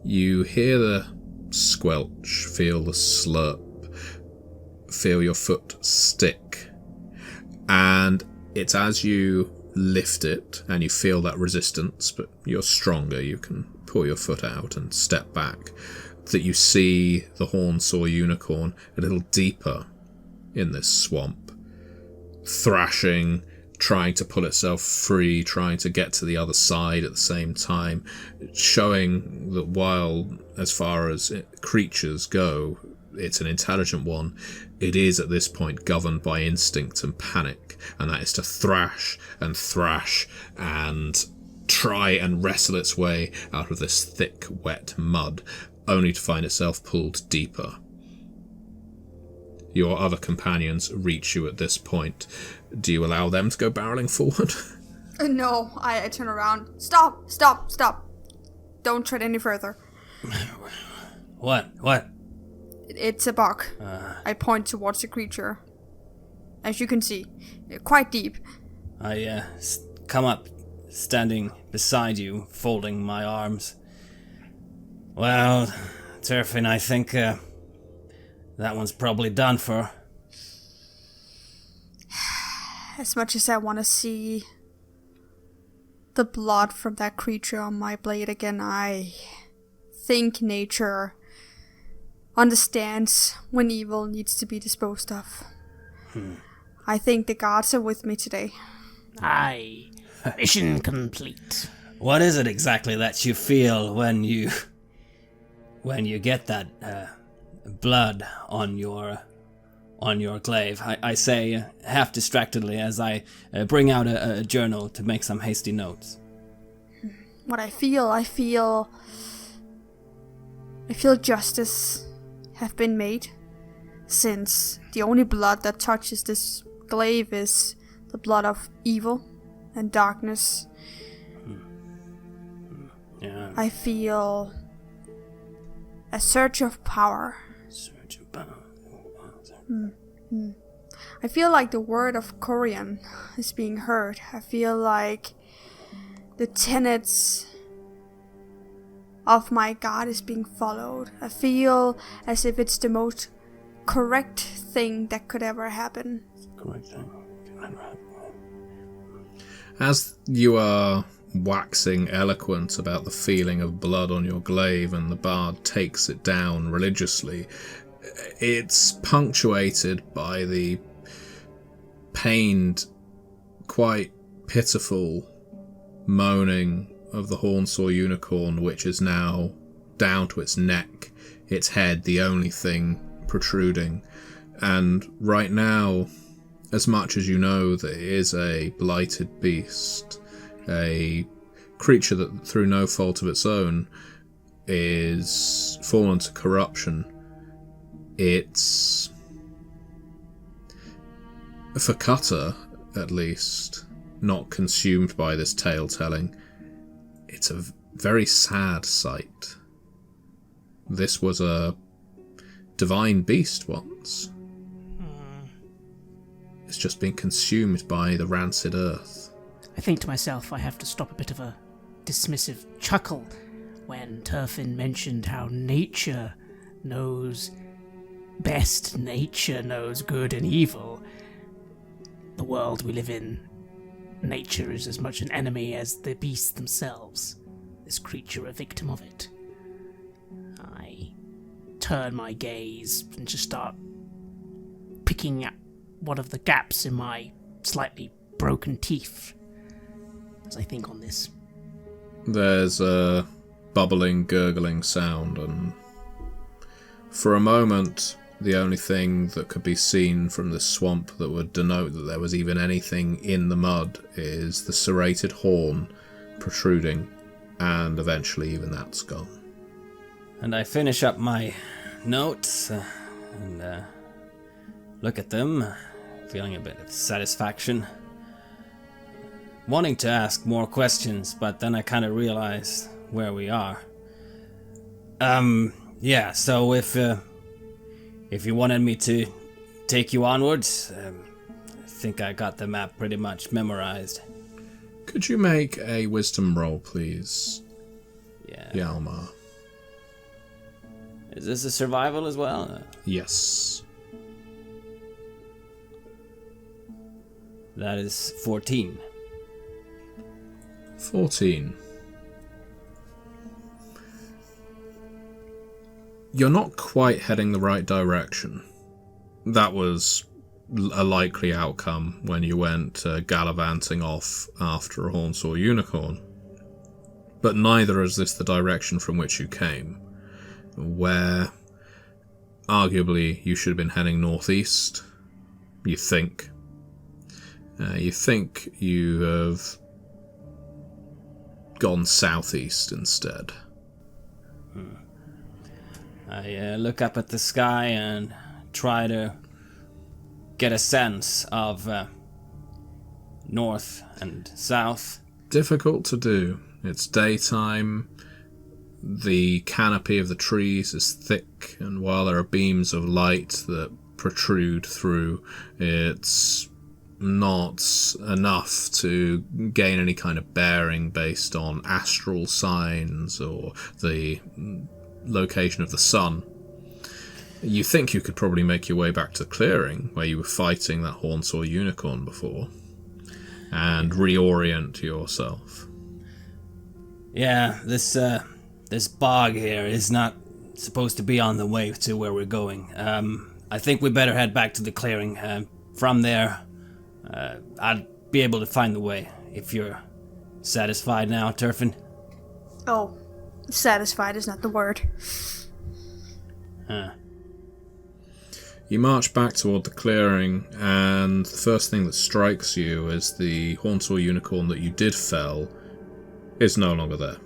You hear the squelch, feel the slurp, feel your foot stick, and it's as you lift it and you feel that resistance, but you're stronger, you can pull your foot out and step back, that you see the Hornsaw unicorn a little deeper in this swamp, thrashing, trying to pull itself free, trying to get to the other side at the same time, showing that while, as far as creatures go, it's an intelligent one, it is at this point governed by instinct and panic, and that is to thrash and try and wrestle its way out of this thick, wet mud, only to find itself pulled deeper. Your other companions reach you at this point. Do you allow them to go barreling forward? No, I turn around. Stop. Don't tread any further. What? It's a buck. I point towards the creature. As you can see, quite deep. I come up, standing beside you, folding my arms. Well, Terfin, I think that one's probably done for. As much as I want to see the blood from that creature on my blade again, I think nature understands when evil needs to be disposed of. I think the gods are with me today. Aye. Mission complete. What is it exactly that you feel when you get that blood on your glaive? I say half distractedly as I bring out a journal to make some hasty notes. What I feel justice have been made, since the only blood that touches this glaive is the blood of evil and darkness. Yeah. I feel a surge of power. I feel like the word of Corian is being heard. I feel like the tenets of my God is being followed. I feel as if it's the most correct thing that could ever happen. Correct thing. As you are waxing eloquent about the feeling of blood on your glaive and the bard takes it down religiously, it's punctuated by the pained, quite pitiful moaning of the Hornsaw unicorn, which is now down to its neck, its head the only thing protruding. And right now, as much as you know that it is a blighted beast, a creature that through no fault of its own is fallen to corruption, it's, for Cutter at least, not consumed by this tale-telling. It's a very sad sight. This was a divine beast once. It's just been consumed by the rancid earth. I think to myself I have to stop a bit of a dismissive chuckle when Terfin mentioned how nature knows best. Nature knows good and evil. The world we live in, nature is as much an enemy as the beasts themselves. This creature a victim of it. I turn my gaze and just start picking at one of the gaps in my slightly broken teeth as I think on this. There's a bubbling, gurgling sound, and for a moment, the only thing that could be seen from the swamp that would denote that there was even anything in the mud is the serrated horn protruding, and eventually even that's gone. And I finish up my notes and look at them, feeling a bit of satisfaction. Wanting to ask more questions, but then I kind of realized where we are. Yeah, so if you wanted me to take you onwards, I think I got the map pretty much memorized. Could you make a wisdom roll, please? Yeah. Hjalmar? Is this a survival as well? Yes. That is 14. 14. You're not quite heading the right direction. That was a likely outcome when you went gallivanting off after a Hornsaw unicorn. But neither is this the direction from which you came, where arguably you should have been heading northeast, you think. You think you have gone southeast instead. I look up at the sky and try to get a sense of north and south. Difficult to do. It's daytime. The canopy of the trees is thick, and while there are beams of light that protrude through, it's not enough to gain any kind of bearing based on astral signs or the location of the sun. You think you could probably make your way back to the clearing where you were fighting that Hornsaw unicorn before and reorient yourself. Yeah, this bog here is not supposed to be on the way to where we're going. I think we better head back to the clearing. From there, I'll be able to find the way. If you're satisfied now, Terfin. Oh, satisfied is not the word. You march back toward the clearing, and the first thing that strikes you is the Hornsaw unicorn that you did fell is no longer there.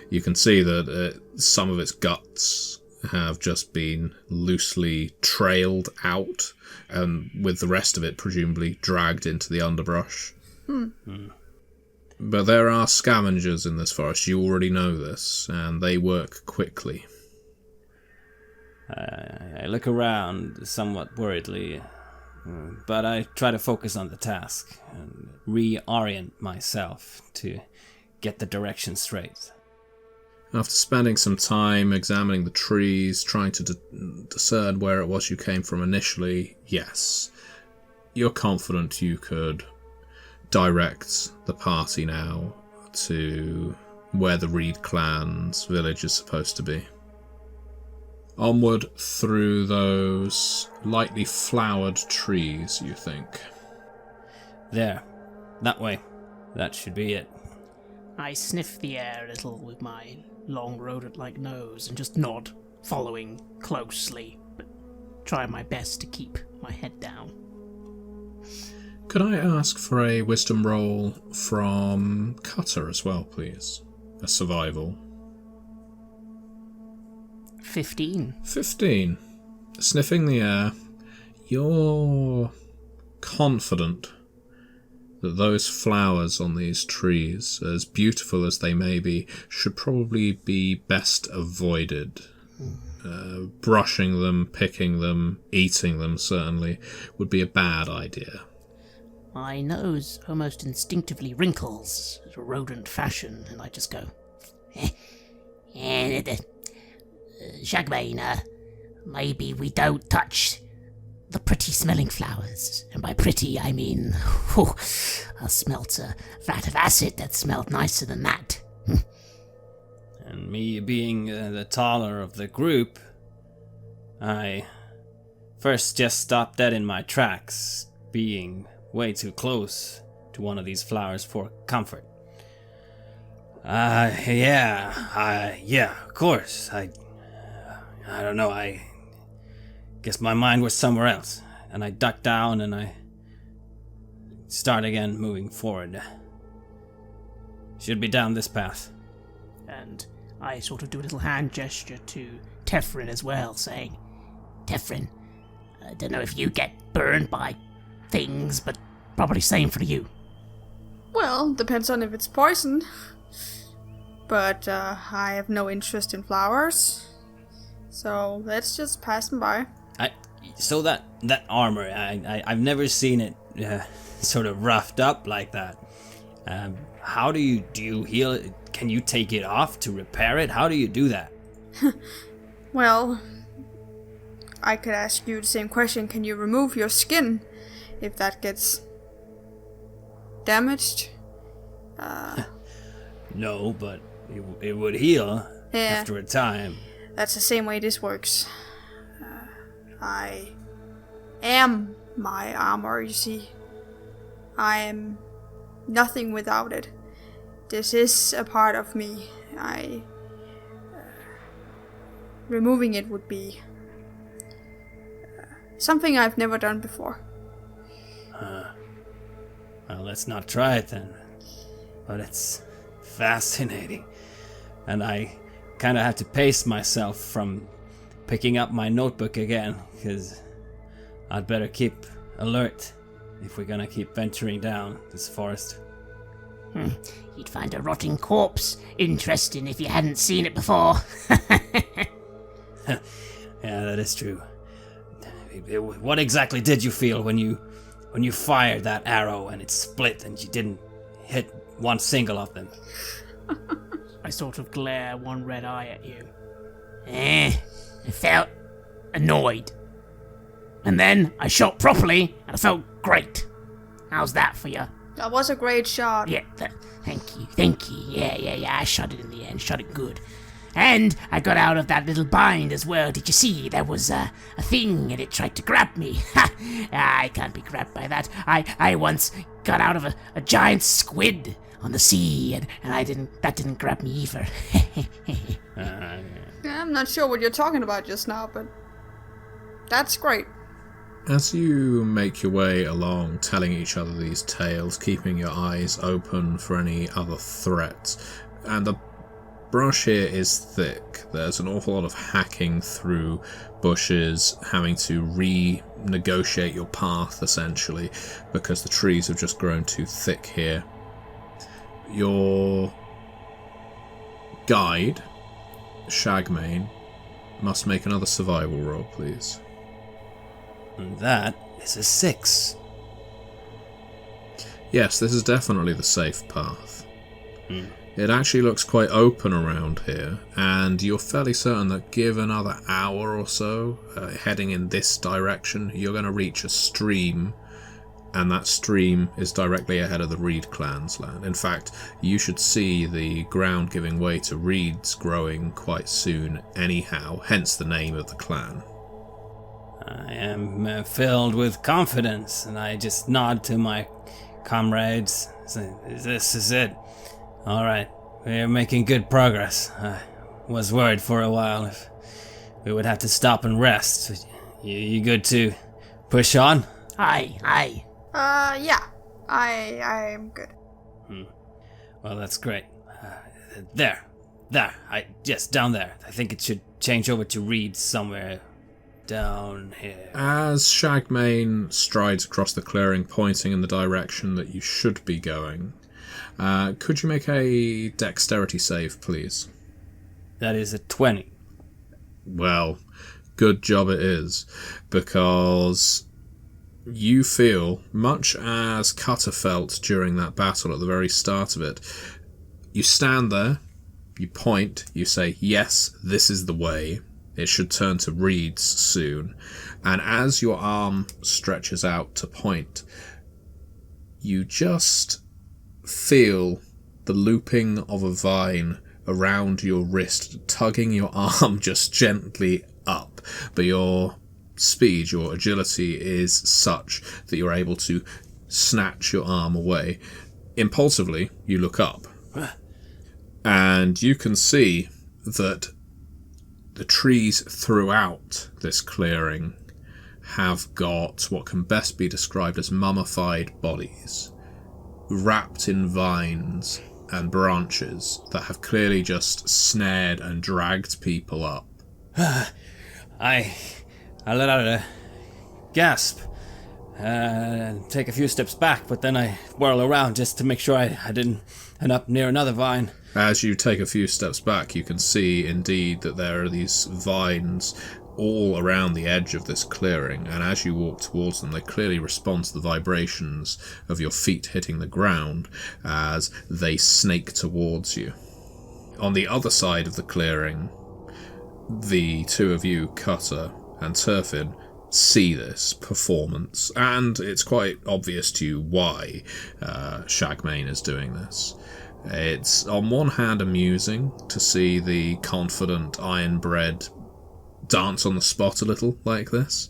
You can see that some of its guts have just been loosely trailed out, and with the rest of it presumably dragged into the underbrush. But there are scavengers in this forest, you already know this, and they work quickly. I look around somewhat worriedly, but I try to focus on the task and reorient myself to get the direction straight. After spending some time examining the trees, trying to discern where it was you came from initially, yes, you're confident you could direct the party now to where the Reed clan's village is supposed to be. Onward through those lightly flowered trees, you think. There. That way. That should be it. I sniff the air a little with my long rodent-like nose and just nod, following closely, but trying my best to keep my head down. Could I ask for a wisdom roll from Cutter as well, please? A survival. 15. 15. Sniffing the air, you're confident that those flowers on these trees, as beautiful as they may be, should probably be best avoided. Brushing them, picking them, eating them certainly would be a bad idea. My nose almost instinctively wrinkles in a rodent fashion, and I just go, Shag-mane, maybe we don't touch the pretty-smelling flowers. And by pretty, I mean, I smelt a vat of acid that smelled nicer than that. And me being the taller of the group, I first just stopped dead in my tracks, being way too close to one of these flowers for comfort. Yeah, of course. I don't know, I guess my mind was somewhere else, and I ducked down and I start again moving forward. Should be down this path. And I sort of do a little hand gesture to Terfin as well, saying, Terfin, I don't know if you get burned by things, but probably same for you. Well, depends on if it's poison. But I have no interest in flowers. So let's just pass them by. So that armor, I've never seen it sort of roughed up like that. How do you heal it? Can you take it off to repair it? How do you do that? Well, I could ask you the same question. Can you remove your skin if that gets damaged? No, but it would heal after a time. That's the same way this works. I am my armor, you see. I am nothing without it. This is a part of me. Removing it would be something I've never done before. Well, let's not try it then. But it's fascinating. And I kind of have to pace myself from picking up my notebook again, because I'd better keep alert if we're gonna keep venturing down this forest. You'd find a rotting corpse interesting if you hadn't seen it before. Yeah, that is true. What exactly did you feel when you fired that arrow and it split and you didn't hit one single of them? I sort of glare one red eye at you. I felt annoyed. And then I shot properly and I felt great. How's that for you? That was a great shot. Yeah, thank you. Yeah, I shot it in the end, shot it good. And I got out of that little bind as well. Did you see? There was a thing and it tried to grab me. I can't be grabbed by that. I once got out of a giant squid on the sea and that didn't grab me either. I'm not sure what you're talking about just now, but that's great. As you make your way along, telling each other these tales, keeping your eyes open for any other threats, and the brush here is thick. There's an awful lot of hacking through bushes, having to renegotiate your path, essentially, because the trees have just grown too thick here. Your guide, Shag-mane, must make another survival roll, please. And that is a 6. Yes, this is definitely the safe path. It actually looks quite open around here, and you're fairly certain that give another hour or so, heading in this direction, you're going to reach a stream, and that stream is directly ahead of the Reed clan's land. In fact, you should see the ground giving way to reeds growing quite soon anyhow, hence the name of the clan. I am filled with confidence, and I just nod to my comrades. This is it. All right, we're making good progress. I was worried for a while if we would have to stop and rest. You good to push on? Aye. Yeah. I'm good. Well, that's great. There. Yes, down there. I think it should change over to reeds somewhere down here. As Shag-mane strides across the clearing, pointing in the direction that you should be going, could you make a dexterity save, please? That is a 20. Well, good job it is, because you feel, much as Cutter felt during that battle at the very start of it, you stand there, you point, you say, yes, this is the way. It should turn to reeds soon. And as your arm stretches out to point, you just feel the looping of a vine around your wrist, tugging your arm just gently up. But your speed, your agility is such that you're able to snatch your arm away. Impulsively, you look up. And you can see that the trees throughout this clearing have got what can best be described as mummified bodies, wrapped in vines and branches that have clearly just snared and dragged people up. I let out a gasp and take a few steps back, but then I whirl around just to make sure I didn't end up near another vine. As you take a few steps back, you can see indeed that there are these vines all around the edge of this clearing, and as you walk towards them, they clearly respond to the vibrations of your feet hitting the ground as they snake towards you. On the other side of the clearing, the two of you, Cutter and Terfin, see this performance, and it's quite obvious to you why Shag-mane is doing this. It's on one hand amusing to see the confident iron-bred dance on the spot a little like this,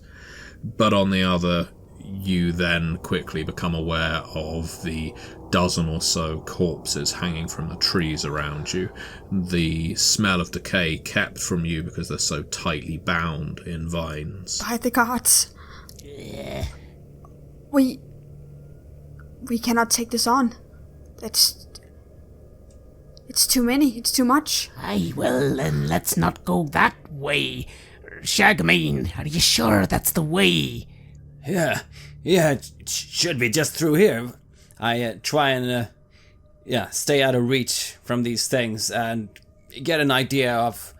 but on the other, you then quickly become aware of the dozen or so corpses hanging from the trees around you, the smell of decay kept from you because they're so tightly bound in vines. By the gods. We cannot take this on. It's too many. It's too much. Aye, well, then let's not go that way. Shag-mane, are you sure that's the way? Yeah, it should be just through here. I try and stay out of reach from these things and get an idea of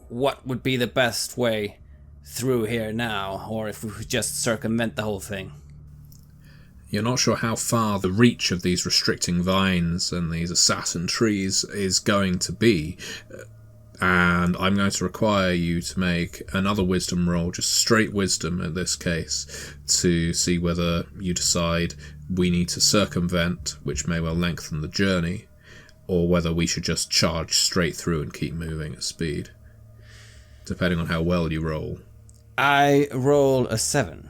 what would be the best way through here now, or if we could just circumvent the whole thing. You're not sure how far the reach of these restricting vines and these assassin trees is going to be, and I'm going to require you to make another wisdom roll, just straight wisdom in this case, to see whether you decide we need to circumvent, which may well lengthen the journey, or whether we should just charge straight through and keep moving at speed, depending on how well you roll. I roll a 7.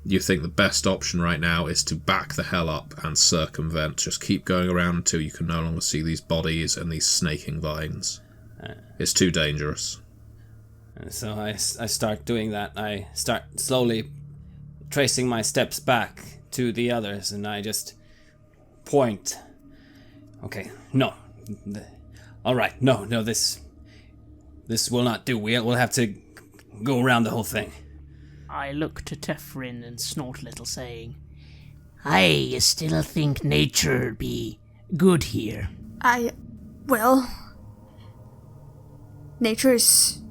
You think the best option right now is to back the hell up and circumvent, just keep going around until you can no longer see these bodies and these snaking vines. It's too dangerous. So I start doing that. I start slowly tracing my steps back to the others, and I just point. Okay, no. Alright, no, this will not do. We'll have to go around the whole thing. I look to Terfin and snort a little, saying, I still think nature be good here. Well, nature is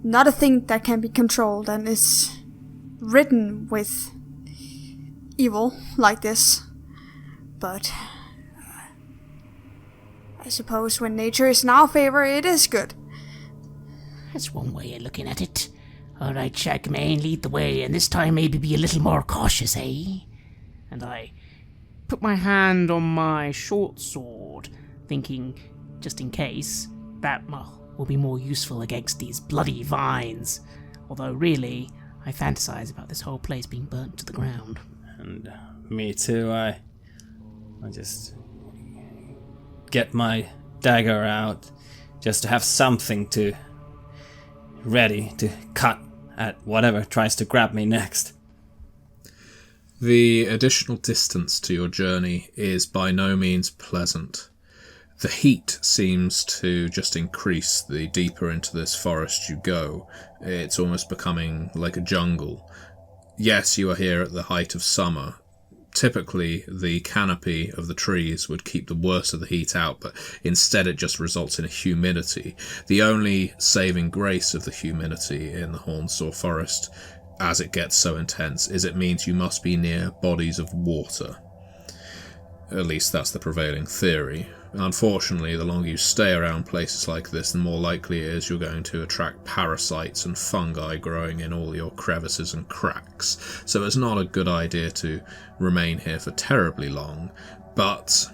not a thing that can be controlled and is written with evil like this. But I suppose when nature is in our favor, it is good. That's one way of looking at it. Alright, Shag-mane, lead the way, and this time maybe be a little more cautious, eh? And I put my hand on my short sword, thinking, just in case, that will be more useful against these bloody vines. Although really, I fantasize about this whole place being burnt to the ground. And me too, I just get my dagger out just to have something to ready to cut at whatever tries to grab me next. The additional distance to your journey is by no means pleasant. The heat seems to just increase the deeper into this forest you go. It's almost becoming like a jungle. Yes, you are here at the height of summer. Typically, the canopy of the trees would keep the worst of the heat out, but instead it just results in a humidity. The only saving grace of the humidity in the Hornsaw Forest, as it gets so intense, is it means you must be near bodies of water. At least that's the prevailing theory. Unfortunately, the longer you stay around places like this, the more likely it is you're going to attract parasites and fungi growing in all your crevices and cracks. So it's not a good idea to remain here for terribly long. But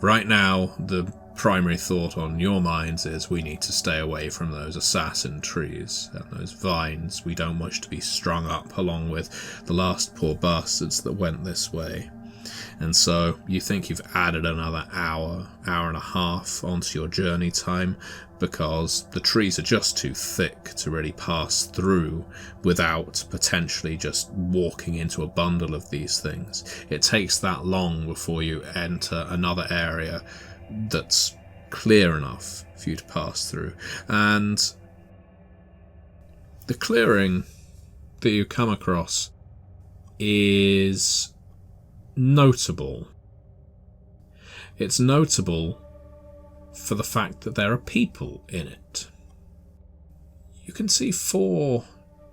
right now, the primary thought on your minds is we need to stay away from those assassin trees and those vines. We don't wish to be strung up along with the last poor bastards that went this way. And so you think you've added another hour and a half onto your journey time because the trees are just too thick to really pass through without potentially just walking into a bundle of these things. It takes that long before you enter another area that's clear enough for you to pass through. And the clearing that you come across is notable. It's notable for the fact that there are people in it. You can see 4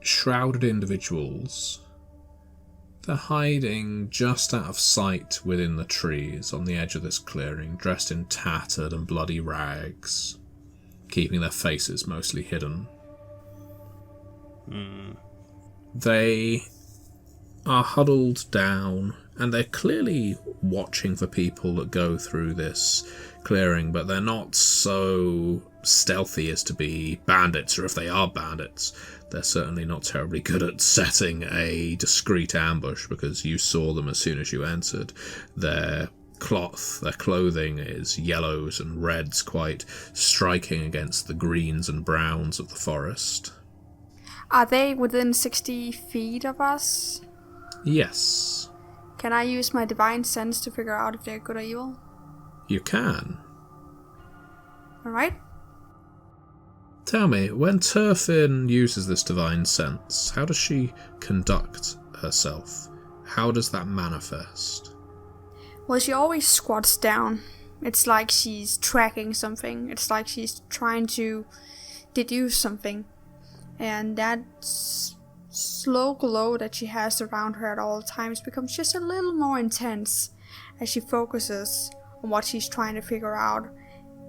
shrouded individuals. They're hiding just out of sight within the trees on the edge of this clearing, dressed in tattered and bloody rags. keeping their faces mostly hidden. They are huddled down, and they're clearly watching for people that go through this clearing, but they're not so stealthy as to be bandits, or if they are bandits, they're certainly not terribly good at setting a discreet ambush, because you saw them as soon as you entered. Their clothing is yellows and reds, quite striking against the greens and browns of the forest. Are they within 60 feet of us? Yes. Can I use my divine sense to figure out if they're good or evil? You can. Alright. Tell me, when Terfin uses this divine sense, how does she conduct herself? How does that manifest? Well, she always squats down. It's like she's tracking something. It's like she's trying to deduce something. And that slow glow that she has around her at all times becomes just a little more intense as she focuses on what she's trying to figure out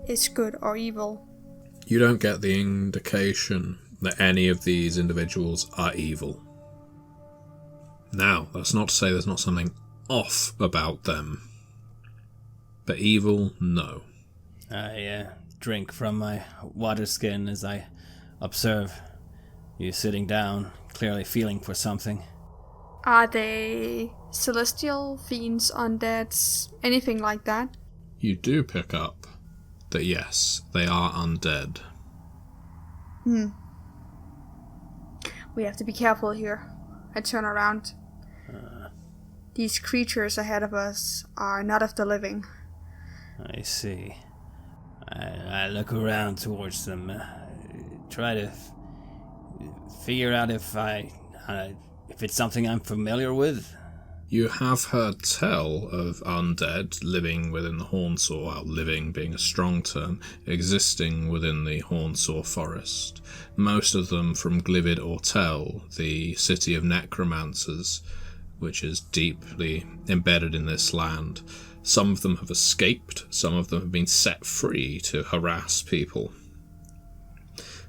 is good or evil. You don't get the indication that any of these individuals are evil. Now, that's not to say there's not something off about them. But evil, no. I drink from my water skin as I observe you sitting down, clearly feeling for something. Are they celestial, fiends, undeads, anything like that? You do pick up that yes, they are undead. We have to be careful here. I turn around. These creatures ahead of us are not of the living. I see. I look around towards them, try to figure out if it's something I'm familiar with. You have heard tell of undead living within the Hornsaw, well, living being a strong term, existing within the Hornsaw Forest. Most of them from Glivid Ortel, the city of necromancers, which is deeply embedded in this land. Some of them have escaped, some of them have been set free to harass people.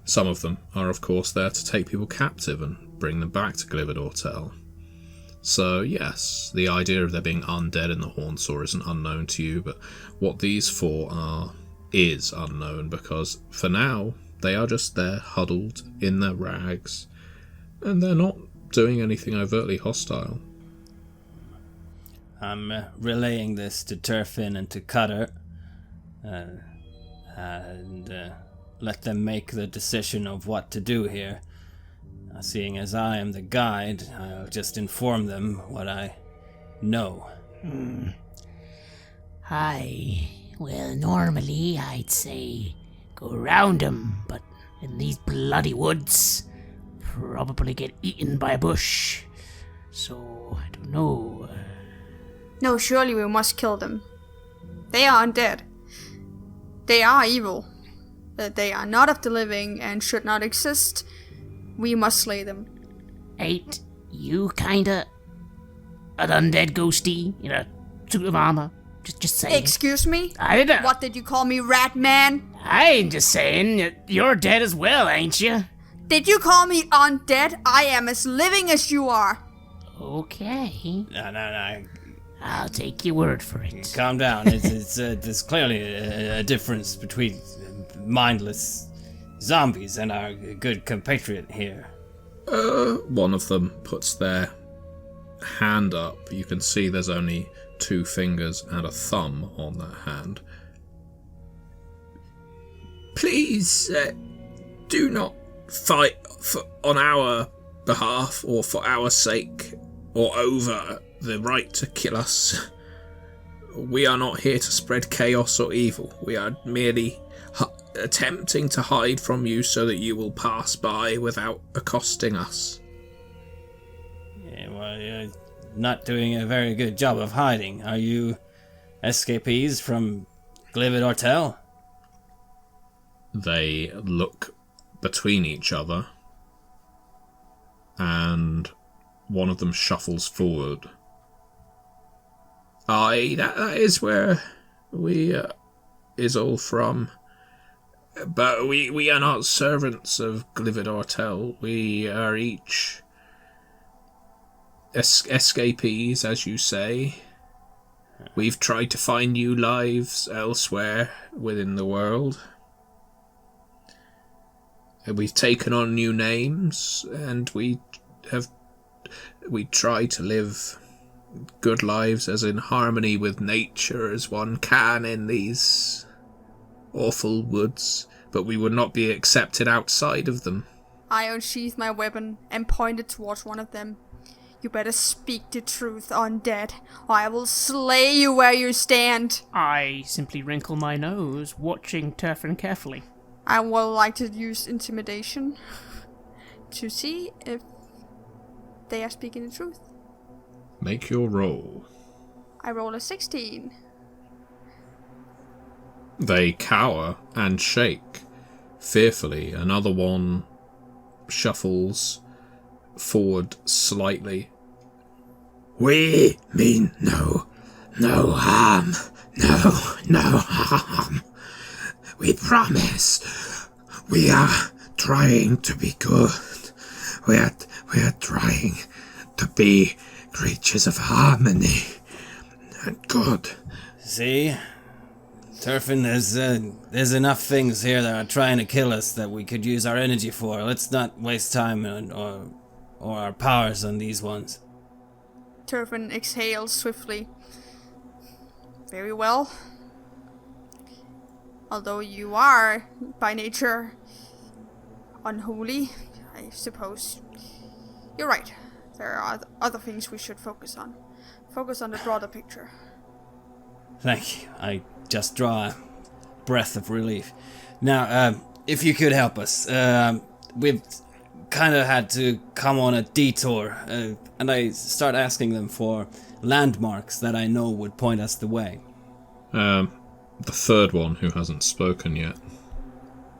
Some of them are, of course, there to take people captive and bring them back to Glivid Ortel. So, yes, the idea of there being undead in the Hornsaw isn't unknown to you, but what these four are is unknown, because for now, they are just there, huddled in their rags, and they're not doing anything overtly hostile. I'm relaying this to Terfin and to Cutter, and let them make the decision of what to do here. Seeing as I am the guide, I'll just inform them what I know. Well, normally I'd say go around them, but in these bloody woods, probably get eaten by a bush. So, I don't know. No, surely we must kill them. They are undead. They are evil. They are not of the living and should not exist. We must slay them. Ain't you kinda an undead ghosty in a suit of armor? Just saying. Excuse me? I don't know. What did you call me, rat man? I ain't just saying. You're dead as well, ain't you? Did you call me undead? I am as living as you are. Okay. No. I'll take your word for it. Calm down. There's clearly a difference between mindless zombies and our good compatriot here. One of them puts their hand up. You can see there's only 2 fingers and a thumb on that hand. Please, do not fight on our behalf or for our sake or over the right to kill us. We are not here to spread chaos or evil. We are merely attempting to hide from you so that you will pass by without accosting us. Yeah, well, you're not doing a very good job of hiding. Are you escapees from Glivid Ortel? They look between each other, and one of them shuffles forward. Aye, that is where we is all from. But we are not servants of Glivid Ortel. We are each escapees, as you say. We've tried to find new lives elsewhere within the world. We've taken on new names, and we try to live good lives as in harmony with nature as one can in these awful woods, but we would not be accepted outside of them. I unsheathed my weapon and pointed towards one of them. You better speak the truth, undead, or I will slay you where you stand. I simply wrinkle my nose, watching Terfin carefully. I would like to use intimidation to see if they are speaking the truth. Make your roll. I roll a 16. They cower and shake fearfully. Another one shuffles forward slightly. We mean no harm. No harm. We promise. We are trying to be good. We are trying to be creatures of harmony and good. See? Terfin, there's enough things here that are trying to kill us that we could use our energy for. Let's not waste time or our powers on these ones. Terfin exhales swiftly. Very well. Although you are, by nature, unholy, I suppose. You're right. There are other things we should focus on. Focus on the broader picture. Thank you. I just draw a breath of relief. Now, if you could help us, we've kind of had to come on a detour, and I start asking them for landmarks that I know would point us the way. The third one, who hasn't spoken yet,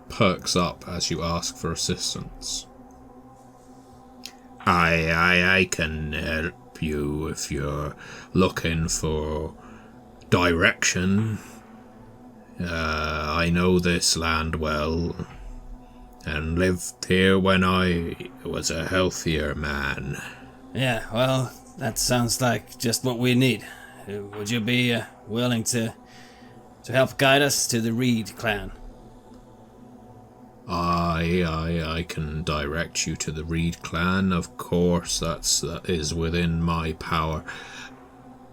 perks up as you ask for assistance. I can help you if you're looking for direction. I know this land well, and lived here when I was a healthier man. Yeah, well, that sounds like just what we need. Would you be willing to help guide us to the Reed clan? I can direct you to the Reed clan, of course, that is within my power.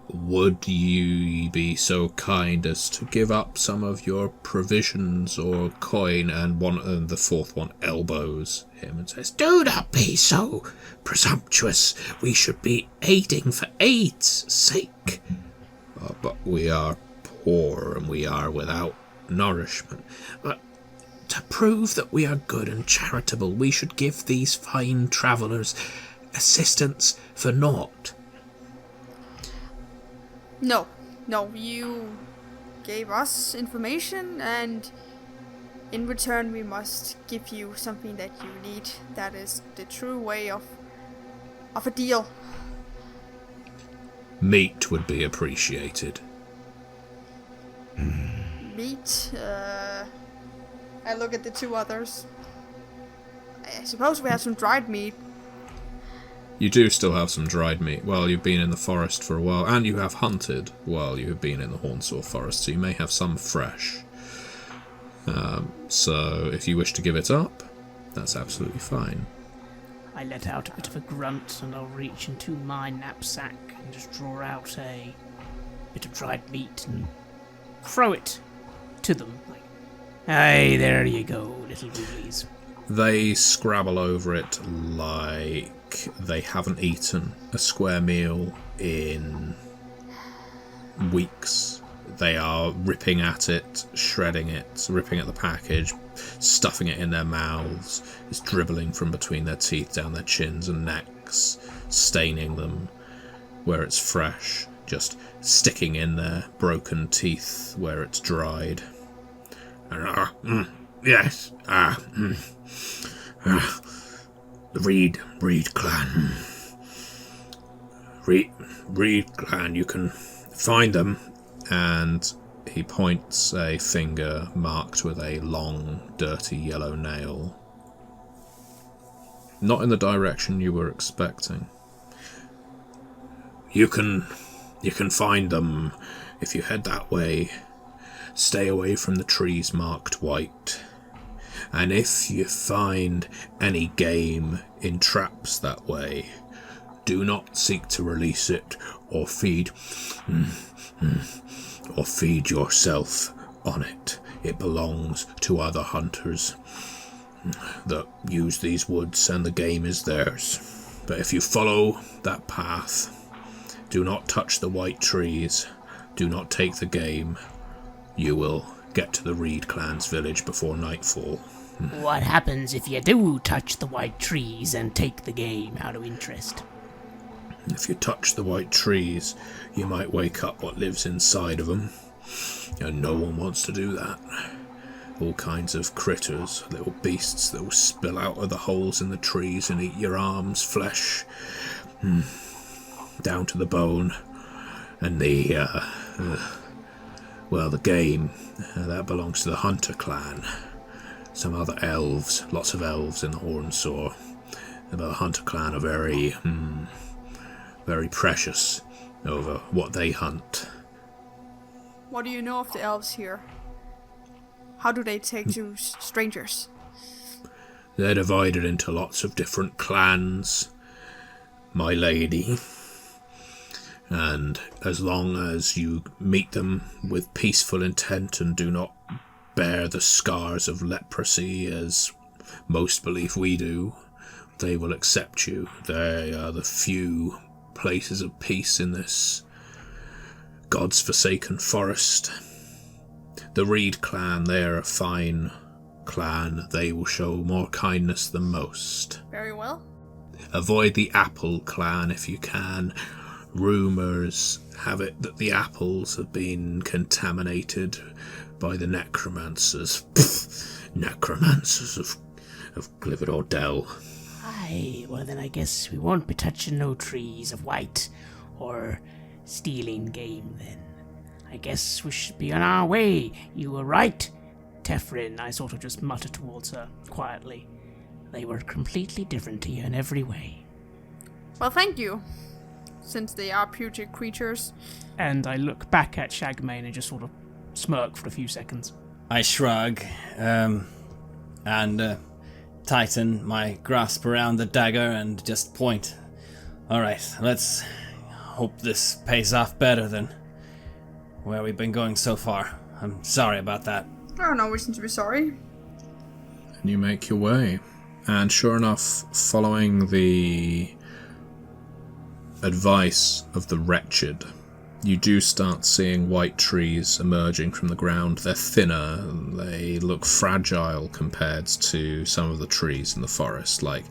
Would you be so kind as to give up some of your provisions or coin? And the fourth one elbows him and says, Do not be so presumptuous. We should be aiding for aid's sake. But we are poor and we are without nourishment. But to prove that we are good and charitable, we should give these fine travellers assistance for naught. No, you gave us information, and in return we must give you something that you need. That is the true way of a deal. Meat would be appreciated. Meat? I look at the two others. I suppose we have some dried meat. You do still have some dried meat. Well, you've been in the forest for a while, and you have hunted while you have been in the Hornsaw Forest, so you may have some fresh. So if you wish to give it up, that's absolutely fine. I let out a bit of a grunt, and I'll reach into my knapsack and just draw out a bit of dried meat and throw it to them. Like, hey, there you go, little ghoulies. They scrabble over it like they haven't eaten a square meal in weeks. They are ripping at it, shredding it, ripping at the package, stuffing it in their mouths. It's dribbling from between their teeth down their chins and necks, staining them where it's fresh, just sticking in their broken teeth where it's dried. Yes, the Reed clan. Reed clan, you can find them. And He points a finger marked with a long, dirty yellow nail. Not in the direction you were expecting. You can find them if you head that way. Stay away from the trees marked white. And if you find any game in traps that way, do not seek to release it or feed yourself on it. It belongs to other hunters that use these woods, and the game is theirs. But if you follow that path, do not touch the white trees, do not take the game. You will get to the Reed clan's village before nightfall. What happens if you do touch the white trees and take the game, out of interest? If you touch the white trees, you might wake up what lives inside of them, and no one wants to do that. All kinds of critters, little beasts that will spill out of the holes in the trees and eat your arms, flesh, down to the bone. And the game, that belongs to the Hunter clan. Some other elves, lots of elves in the Hornsaw. But the Hunter clan are very precious over what they hunt. What do you know of the elves here? How do they take to strangers? They're divided into lots of different clans, my lady. And as long as you meet them with peaceful intent and do not bear the scars of leprosy as most believe we do, they will accept you. They are the few places of peace in this God's forsaken forest. The Reed clan, they're a fine clan. They will show more kindness than most. Very well. Avoid the Apple clan if you can. Rumours have it that the apples have been contaminated by the necromancers. Necromancers of Glividor Dell. Aye, well then I guess we won't be touching no trees of white or stealing game then. I guess we should be on our way. You were right, Terfin. I sort of just muttered towards her quietly. They were completely different to you in every way. Well, thank you. Since they are putrid creatures. And I look back at Shag-mane and just sort of smirk for a few seconds. I shrug, and tighten my grasp around the dagger and just point. Alright, let's hope this pays off better than where we've been going so far. I'm sorry about that. Oh, no reason to be sorry. And you make your way. And sure enough, following the advice of the wretched, you do start seeing white trees emerging from the ground. They're thinner, they look fragile compared to some of the trees in the forest, like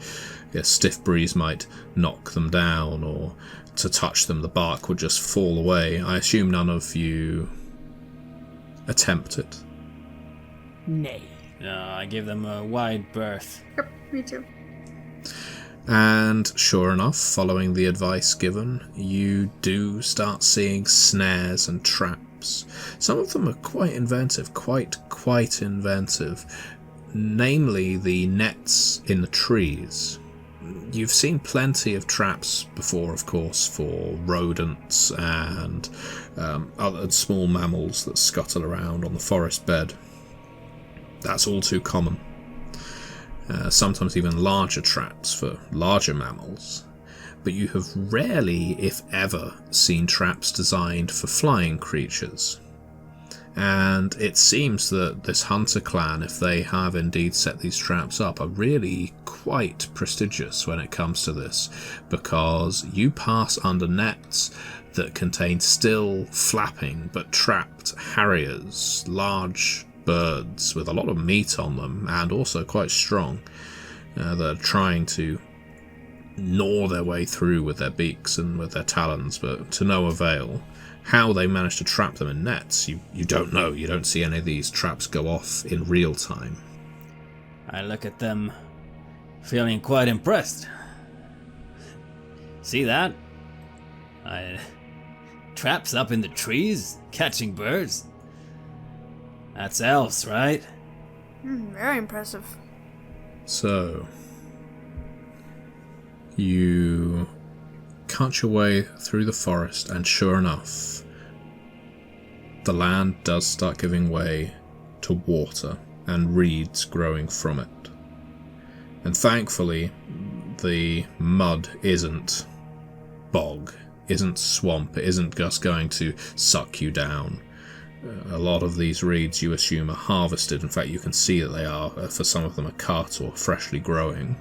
a stiff breeze might knock them down, or to touch them the bark would just fall away. I assume none of you attempt it. Nay. No, I give them a wide berth. Yep, me too. And sure enough, following the advice given, you do start seeing snares and traps. Some of them are quite inventive, quite inventive. Namely, the nets in the trees. You've seen plenty of traps before, of course, for rodents and other small mammals that scuttle around on the forest bed. That's all too common. Sometimes even larger traps for larger mammals. But you have rarely, if ever, seen traps designed for flying creatures. And it seems that this hunter clan, if they have indeed set these traps up, are really quite prestigious when it comes to this, because you pass under nets that contain still flapping but trapped harriers, large birds with a lot of meat on them and also quite strong, that are trying to gnaw their way through with their beaks and with their talons, but to no avail. How they manage to trap them in nets, you don't know. You don't see any of these traps go off in real time. I look at them, feeling quite impressed. See that? Traps up in the trees, catching birds. That's elves, right? Very impressive. So, you cut your way through the forest, and sure enough, the land does start giving way to water and reeds growing from it. And thankfully, the mud isn't bog, isn't swamp, it isn't just going to suck you down. A lot of these reeds you assume are harvested. In fact, you can see that they are. For some of them are cut or freshly growing.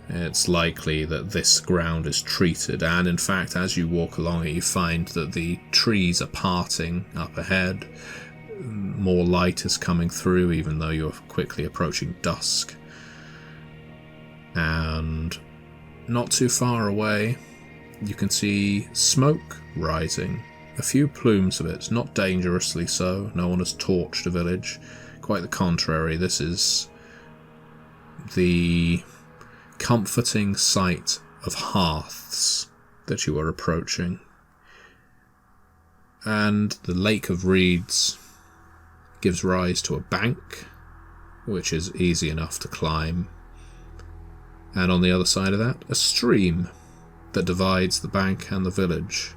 It's likely that this ground is treated, and in fact, as you walk along it, you find that the trees are parting up ahead. More light is coming through, even though you're quickly approaching dusk. And not too far away, you can see smoke rising. A few plumes of it, not dangerously so. No one has torched a village. Quite the contrary, this is the comforting sight of hearths that you are approaching. And the lake of reeds gives rise to a bank, which is easy enough to climb. And on the other side of that, a stream that divides the bank and the village.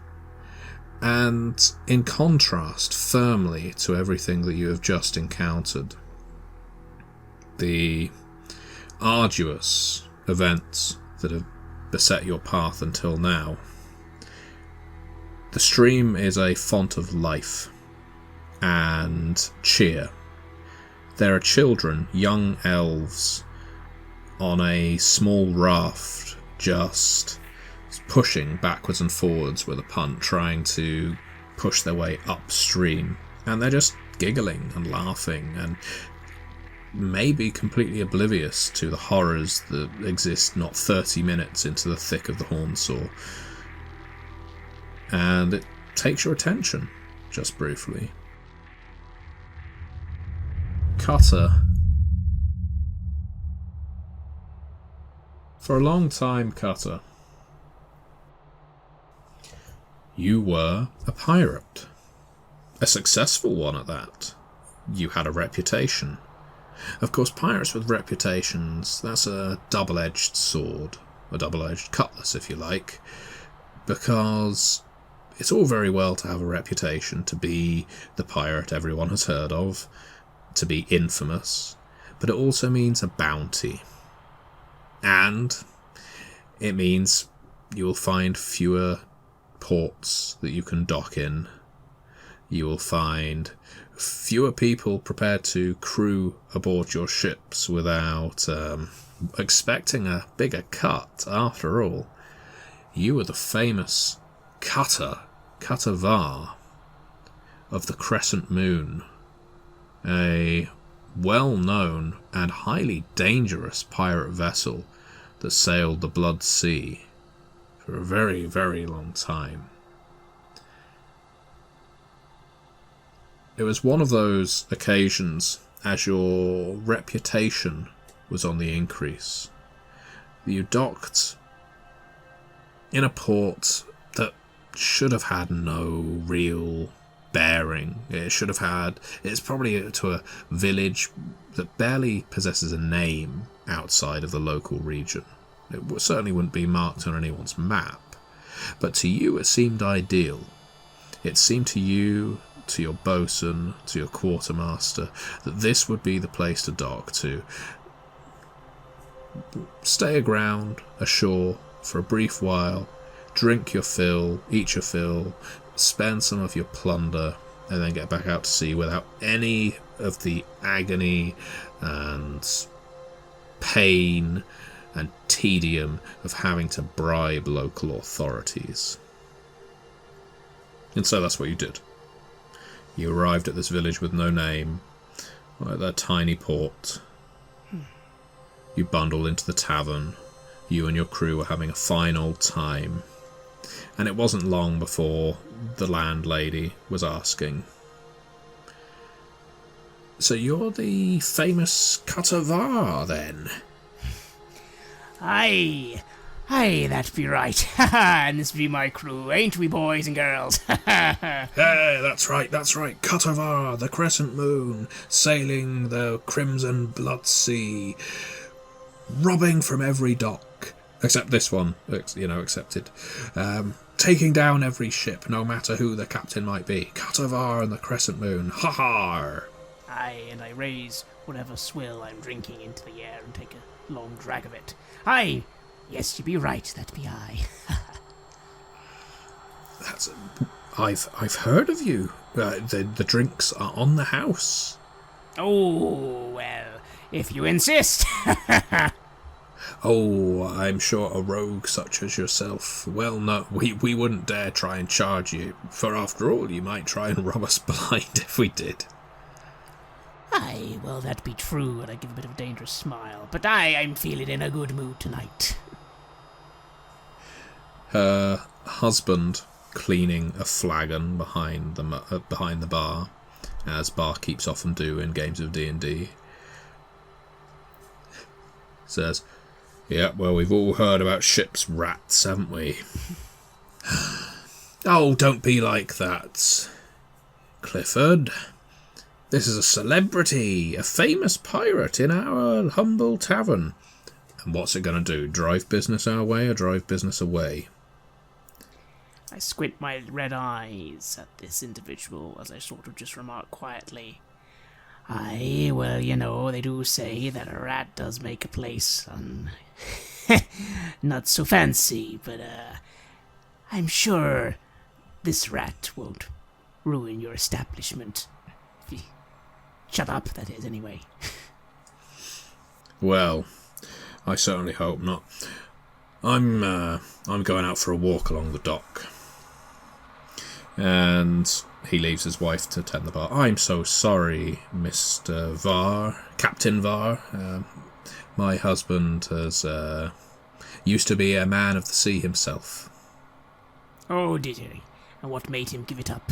And in contrast, firmly to everything that you have just encountered, the arduous events that have beset your path until now, the stream is a font of life and cheer. There are children, young elves, on a small raft, just pushing backwards and forwards with a punt, trying to push their way upstream. And they're just giggling and laughing and maybe completely oblivious to the horrors that exist not 30 minutes into the thick of the Hornsaw. And it takes your attention, just briefly. Cutter. For a long time, Cutter, you were a pirate. A successful one at that. You had a reputation. Of course, pirates with reputations, that's a double-edged sword. A double-edged cutlass, if you like. Because it's all very well to have a reputation, to be the pirate everyone has heard of, to be infamous, but it also means a bounty. And it means you will find fewer ports that you can dock in. You will find fewer people prepared to crew aboard your ships without expecting a bigger cut. After all, you were the famous Cutter Var of the Crescent Moon, a well-known and highly dangerous pirate vessel that sailed the Blood Sea for a very, very long time. It was one of those occasions, as your reputation was on the increase, that you docked in a port that should have had no real bearing. It's probably to a village that barely possesses a name outside of the local region. It certainly wouldn't be marked on anyone's map, but to you it seemed ideal. It seemed to you, to your bosun, to your quartermaster, that this would be the place to dock, to stay aground, ashore, for a brief while, drink your fill, eat your fill, spend some of your plunder, and then get back out to sea without any of the agony and pain and tedium of having to bribe local authorities. And so that's what you did. You arrived at this village with no name, at their tiny port. You bundled into the tavern. You and your crew were having a fine old time. And it wasn't long before the landlady was asking, "So you're the famous Cutter Var, then?" Aye, Aye, that be right. And this be my crew, ain't we, boys and girls? Hey, that's right. Cutter Var, the Crescent Moon, sailing the Crimson Blood Sea, robbing from every dock, except this one, accepted. Taking down every ship, no matter who the captain might be. Cutter Var and the Crescent Moon, ha-ha! Aye, and I raise whatever swill I'm drinking into the air and take a long drag of it. Aye! Yes, you be right, that be I. I've heard of you. The drinks are on the house. Oh, well, if you insist. Oh, I'm sure a rogue such as yourself. Well, no, we wouldn't dare try and charge you, for after all, you might try and rob us blind if we did. Aye, well, that be true, and I give a bit of a dangerous smile. But I'm feeling in a good mood tonight. Her husband cleaning a flagon behind the bar, as barkeeps often do in games of D&D, says, "Yeah, well, we've all heard about ship's rats, haven't we?" "Oh, don't be like that, Clifford. This is a celebrity, a famous pirate in our humble tavern. And what's it going to do? Drive business our way or drive business away?" I squint my red eyes at this individual as I sort of just remark quietly, "Aye, well, they do say that a rat does make a place not so fancy, but I'm sure this rat won't ruin your establishment. If you shut up, that is, anyway." "Well, I certainly hope not. I'm going out for a walk along the dock." And he leaves his wife to tend the bar. "I'm so sorry, Mr. Var, Captain Var. My husband has used to be a man of the sea himself." "Oh, did he? And what made him give it up?"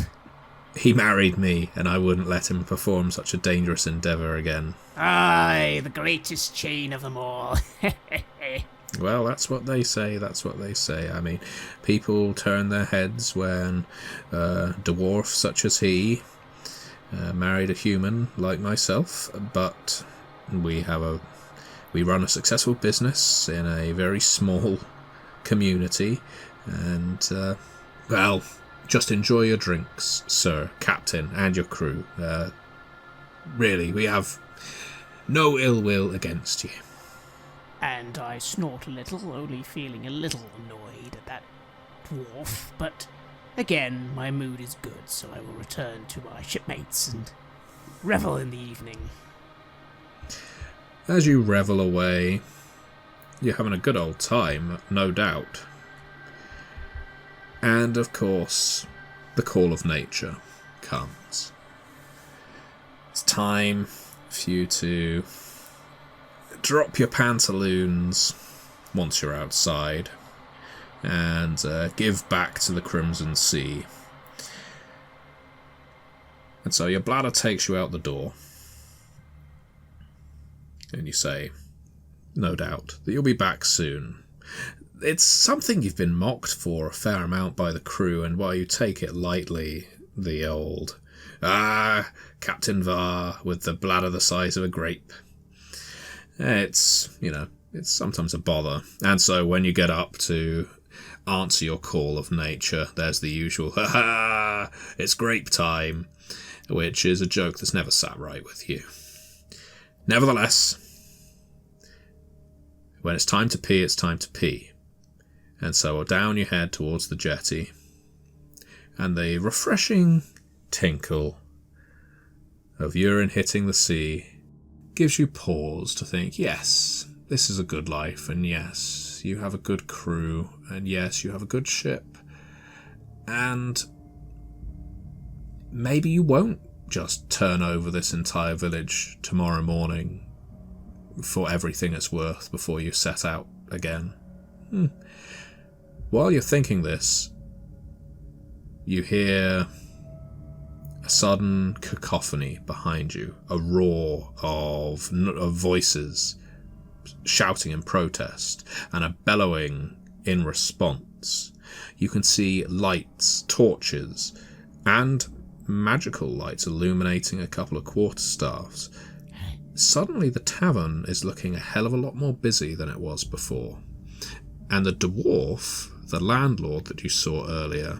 "He married me, and I wouldn't let him perform such a dangerous endeavour again." "Aye, the greatest chain of them all." Well, that's what they say. I mean, people turn their heads when a dwarf such as he married a human like myself, but we run a successful business in a very small community, and well, just enjoy your drinks, sir, captain, and your crew. Really, we have no ill will against you. And I snort a little, only feeling a little annoyed at that dwarf, but again, my mood is good, so I will return to my shipmates and revel in the evening. As you revel away, you're having a good old time, no doubt. And, of course, the call of nature comes. It's time for you to drop your pantaloons once you're outside and give back to the Crimson Sea. And so your bladder takes you out the door, and you say, no doubt, that you'll be back soon. It's something you've been mocked for a fair amount by the crew, and while you take it lightly, the old, Captain Var with the bladder the size of a grape, it's sometimes a bother. And so when you get up to answer your call of nature, there's the usual, it's grape time, which is a joke that's never sat right with you. Nevertheless, when it's time to pee, it's time to pee. And so down you head towards the jetty, and the refreshing tinkle of urine hitting the sea gives you pause to think, yes, this is a good life, and yes, you have a good crew, and yes, you have a good ship, and maybe you won't just turn over this entire village tomorrow morning for everything it's worth before you set out again. While you're thinking this, you hear a sudden cacophony behind you, a roar of voices shouting in protest, and a bellowing in response. You can see lights, torches, and magical lights illuminating a couple of quarterstaffs. Suddenly the tavern is looking a hell of a lot more busy than it was before. And the dwarf, the landlord that you saw earlier,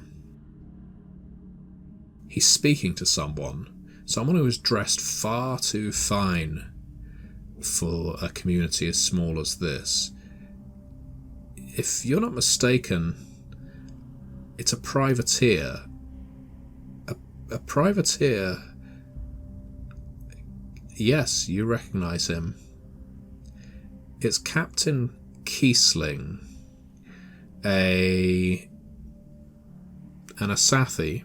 he's speaking to someone who is dressed far too fine for a community as small as this. If you're not mistaken, it's a privateer. A privateer. Yes, you recognise him. It's Captain Kiesling, an Asathi,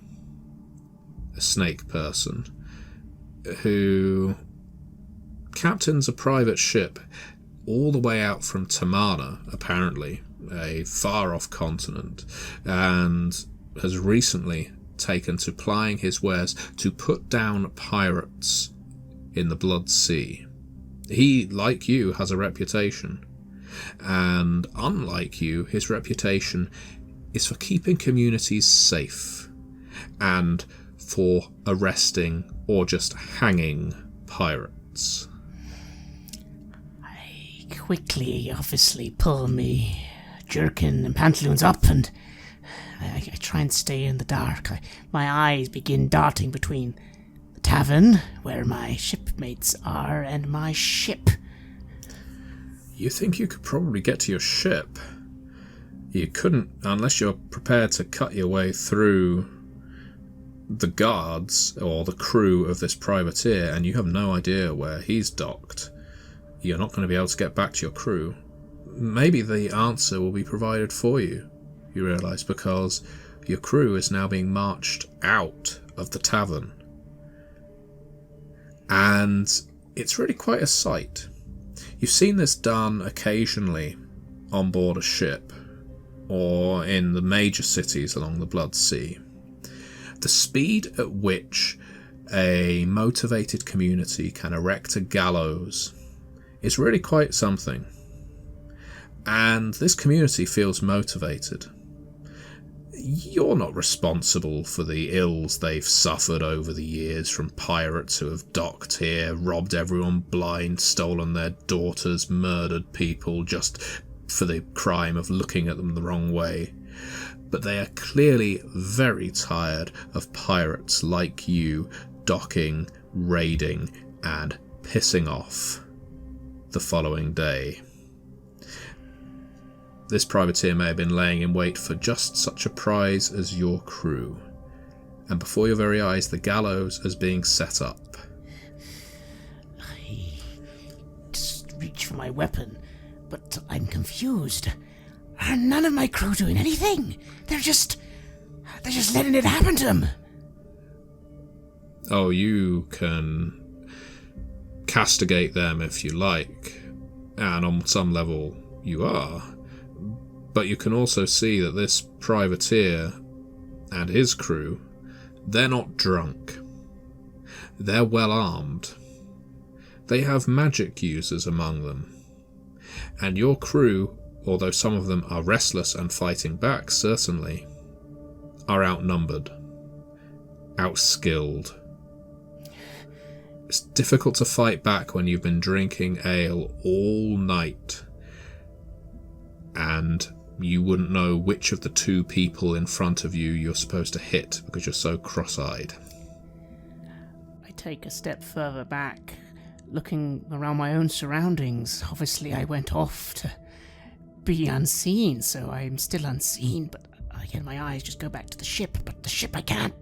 a snake person, who captains a private ship all the way out from Tamana, apparently, a far-off continent, and has recently taken to plying his wares to put down pirates in the Blood Sea. He, like you, has a reputation, and unlike you, his reputation is for keeping communities safe and for arresting or just hanging pirates. I quickly, obviously, pull me jerkin and pantaloons up, and I try and stay in the dark. My eyes begin darting between the tavern, where my shipmates are, and my ship. You think you could probably get to your ship? You couldn't unless you're prepared to cut your way through the guards or the crew of this privateer, and you have no idea where he's docked. You're not going to be able to get back to your crew. Maybe the answer will be provided for you, you realise, because your crew is now being marched out of the tavern. And it's really quite a sight. You've seen this done occasionally on board a ship, or in the major cities along the Blood Sea. The speed at which a motivated community can erect a gallows is really quite something. And this community feels motivated. You're not responsible for the ills they've suffered over the years from pirates who have docked here, robbed everyone blind, stolen their daughters, murdered people just for the crime of looking at them the wrong way. But they are clearly very tired of pirates like you docking, raiding, and pissing off the following day. This privateer may have been laying in wait for just such a prize as your crew, and before your very eyes the gallows is being set up. I just reach for my weapon, but I'm confused. Are none of my crew doing anything? They're just letting it happen to them. Oh, you can castigate them if you like, and on some level you are. But you can also see that this privateer and his crew, they're not drunk. They're well armed. They have magic users among them. And your crew, although some of them are restless and fighting back, certainly, are outnumbered, outskilled. It's difficult to fight back when you've been drinking ale all night, and you wouldn't know which of the two people in front of you you're supposed to hit because you're so cross-eyed. I take a step further back, looking around my own surroundings. Obviously, I went off to be unseen, so I'm still unseen, but again, my eyes just go back to the ship, but the ship I can't.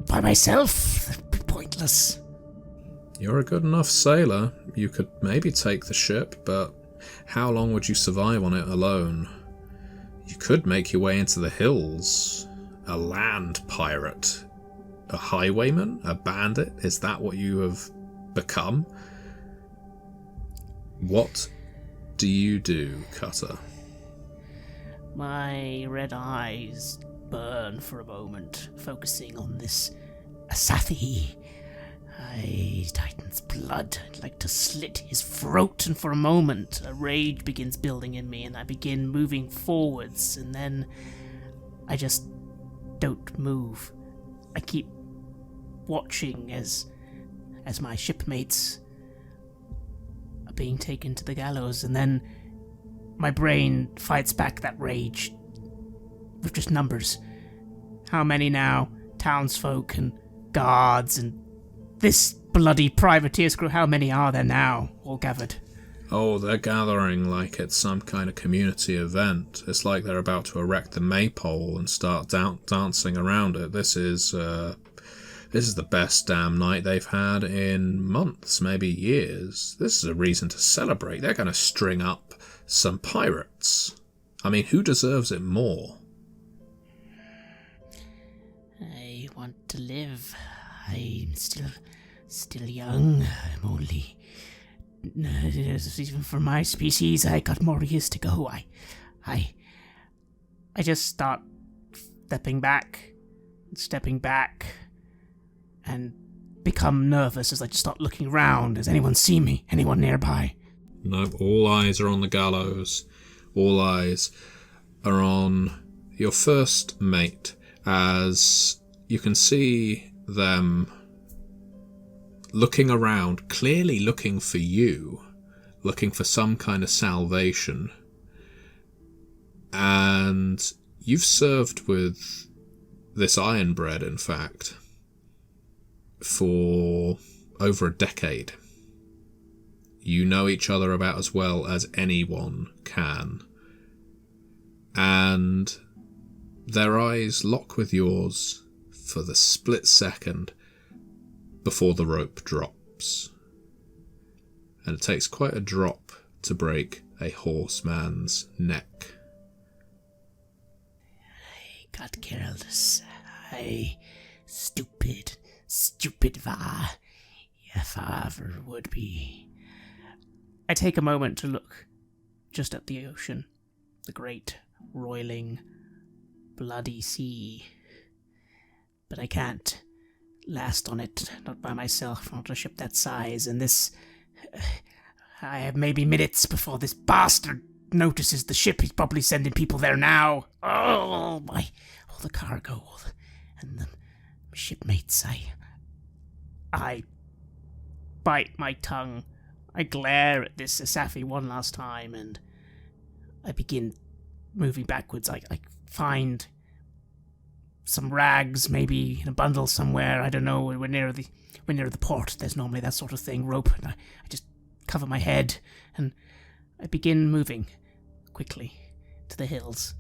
By myself? That'd be pointless. You're a good enough sailor. You could maybe take the ship, but how long would you survive on it alone? You could make your way into the hills. A land pirate? A highwayman? A bandit? Is that what you have become? What do you do, Cutter? My red eyes burn for a moment, focusing on this Asathi. Titan's blood. I'd like to slit his throat, and for a moment, a rage begins building in me, and I begin moving forwards, and then I just don't move. I keep watching as my shipmates are being taken to the gallows, and then my brain fights back that rage with just numbers. How many now? Townsfolk and guards and this bloody privateer's crew, how many are there now, all gathered? Oh, they're gathering like it's some kind of community event. It's like they're about to erect the maypole and start dancing around it. This is the best damn night they've had in months, maybe years. This is a reason to celebrate. They're going to string up some pirates. I mean, who deserves it more? I want to live. I'm still young. I'm only... Even for my species, I got more years to go. I just start stepping back, and become nervous as I just start looking around. Does anyone see me? Anyone nearby? No, all eyes are on the gallows. All eyes are on your first mate, as you can see them looking around, clearly looking for you, looking for some kind of salvation. And you've served with this iron bread, in fact, for over a decade. You know each other about as well as anyone can. And their eyes lock with yours for the split second before the rope drops. And it takes quite a drop to break a horseman's neck. I got careless. Stupid Var. Your father would be. I take a moment to look just at the ocean, the great, roiling, bloody sea. But I can't last on it, not by myself, not a ship that size, and this... I have maybe minutes before this bastard notices the ship. He's probably sending people there now. Oh, all the cargo, and the shipmates. I bite my tongue. I glare at this Asafi one last time, and I begin moving backwards. I find some rags, maybe in a bundle somewhere. I don't know. We're near the port. There's normally that sort of thing, rope, and I just cover my head, and I begin moving quickly to the hills.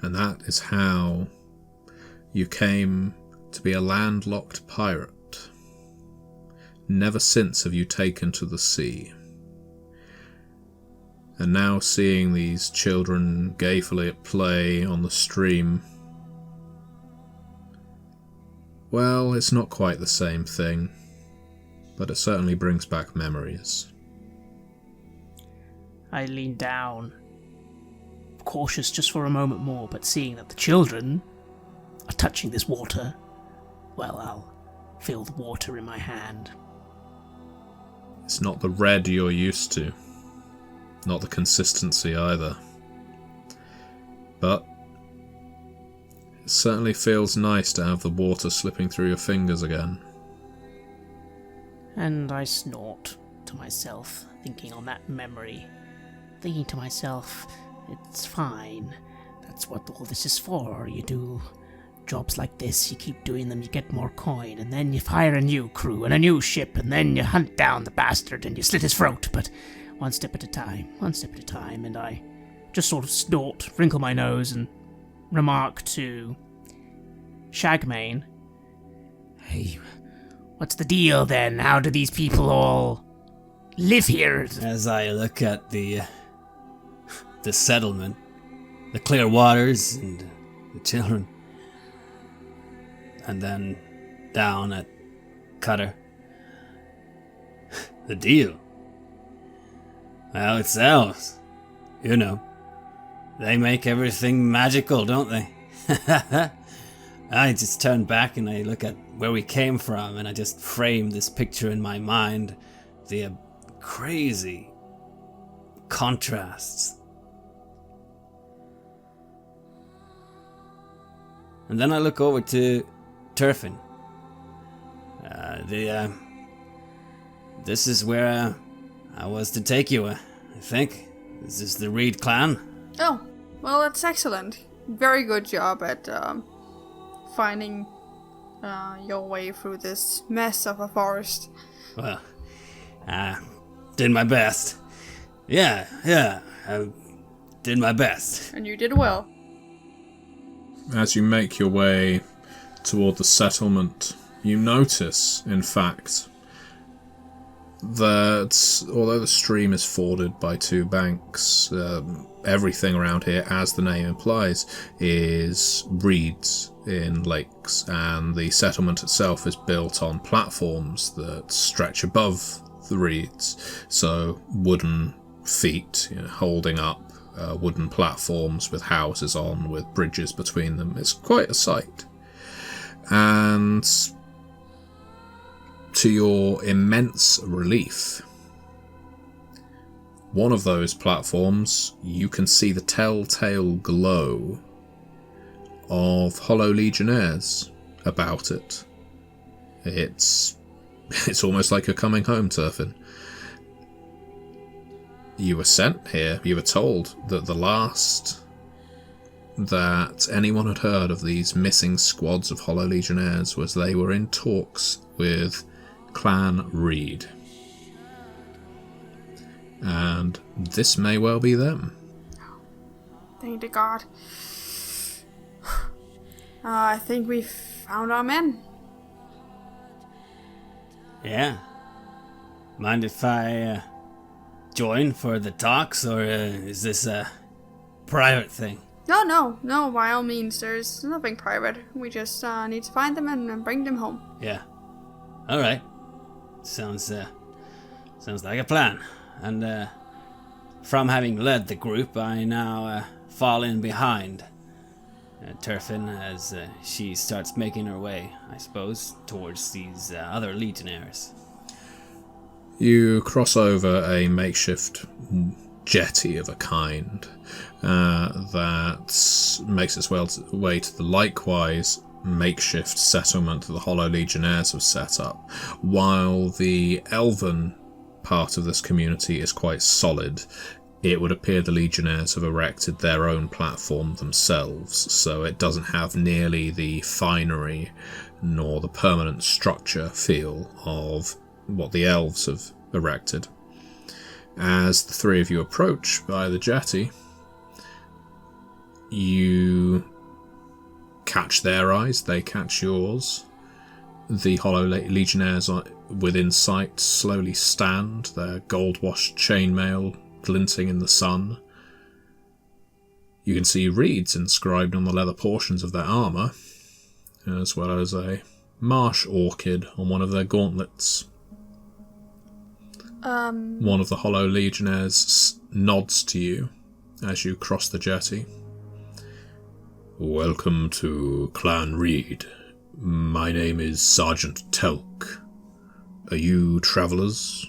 And that is how you came to be a landlocked pirate. Never since have you taken to the sea. And now seeing these children gayfully at play on the stream, well, it's not quite the same thing, but it certainly brings back memories. I lean down, cautious just for a moment more, but seeing that the children are touching this water, well, I'll feel the water in my hand. It's not the red you're used to. Not the consistency either. But it certainly feels nice to have the water slipping through your fingers again. And I snort to myself, thinking on that memory. Thinking to myself, it's fine. That's what all this is for. You do jobs like this, you keep doing them, you get more coin, and then you hire a new crew and a new ship, and then you hunt down the bastard and you slit his throat, but one step at a time, and I just sort of snort, wrinkle my nose, and remark to Shag-mane, "Hey, what's the deal then? How do these people all live here?" As I look at the settlement, the clear waters and the children, and then down at Cutter. The deal. Well, it sells. You know, they make everything magical, don't they? I just turn back and I look at where we came from, and I just frame this picture in my mind. The crazy contrasts. And then I look over to Terfin. This is where I was to take you, I think. This is the Reed clan. Oh, well, that's excellent. Very good job at finding your way through this mess of a forest. Well, I did my best. Yeah, I did my best. And you did well. As you make your way toward the settlement, you notice, in fact, that although the stream is forded by two banks, everything around here, as the name implies, is reeds in lakes, and the settlement itself is built on platforms that stretch above the reeds, so wooden feet holding up wooden platforms with houses on, with bridges between them. It's quite a sight. And to your immense relief, one of those platforms, you can see the telltale glow of hollow legionnaires about it. It's almost like you're coming home, Terfin. You were sent here, you were told that the last that anyone had heard of these missing squads of hollow legionnaires was they were in talks with Clan Reed. And this may well be them. Thank to God. I think we've found our men. Yeah. Mind if I join for the talks, or is this a private thing? No, by all means, there's nothing private. We just need to find them and bring them home. Yeah. Alright. Sounds like a plan. And from having led the group, I now fall in behind Terfin as she starts making her way, I suppose, towards these other legionnaires. You cross over a makeshift jetty of a kind that makes its way to the likewise makeshift settlement that the Hollow Legionnaires have set up, while the elven part of this community is quite solid. It would appear the Legionnaires have erected their own platform themselves, so it doesn't have nearly the finery nor the permanent structure feel of what the elves have erected. As the three of you approach by the jetty, you catch their eyes, they catch yours. The Hollow Legionnaires within sight slowly stand, their gold-washed chainmail glinting in the sun. You can see reeds inscribed on the leather portions of their armour, as well as a marsh orchid on one of their gauntlets. One of the Hollow Legionnaires nods to you as you cross the jetty. Welcome to Clan Reed. My name is Sergeant Telk. Are you travellers?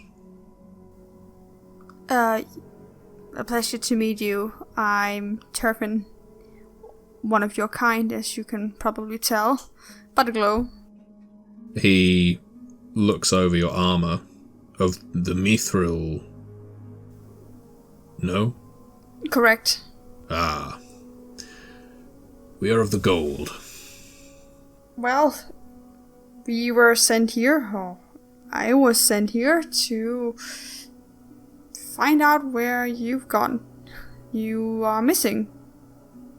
A pleasure to meet you. I'm Terfin, one of your kind, as you can probably tell by the glow. He looks over your armour. Of the mithril... No? Correct. Ah. We are of the gold. Well, we were sent here, or I was sent here to find out where you've gone. You are missing,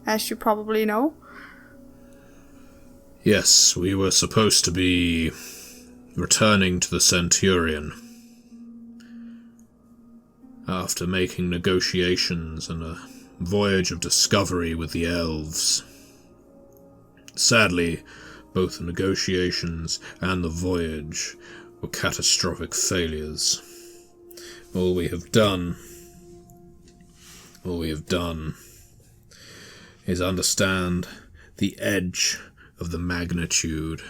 as you probably know. Yes, we were supposed to be returning to the Centurion. After making negotiations and a voyage of discovery with the elves. Sadly, both the negotiations and the voyage were catastrophic failures. All we have done all we have done is understand the edge of the magnitude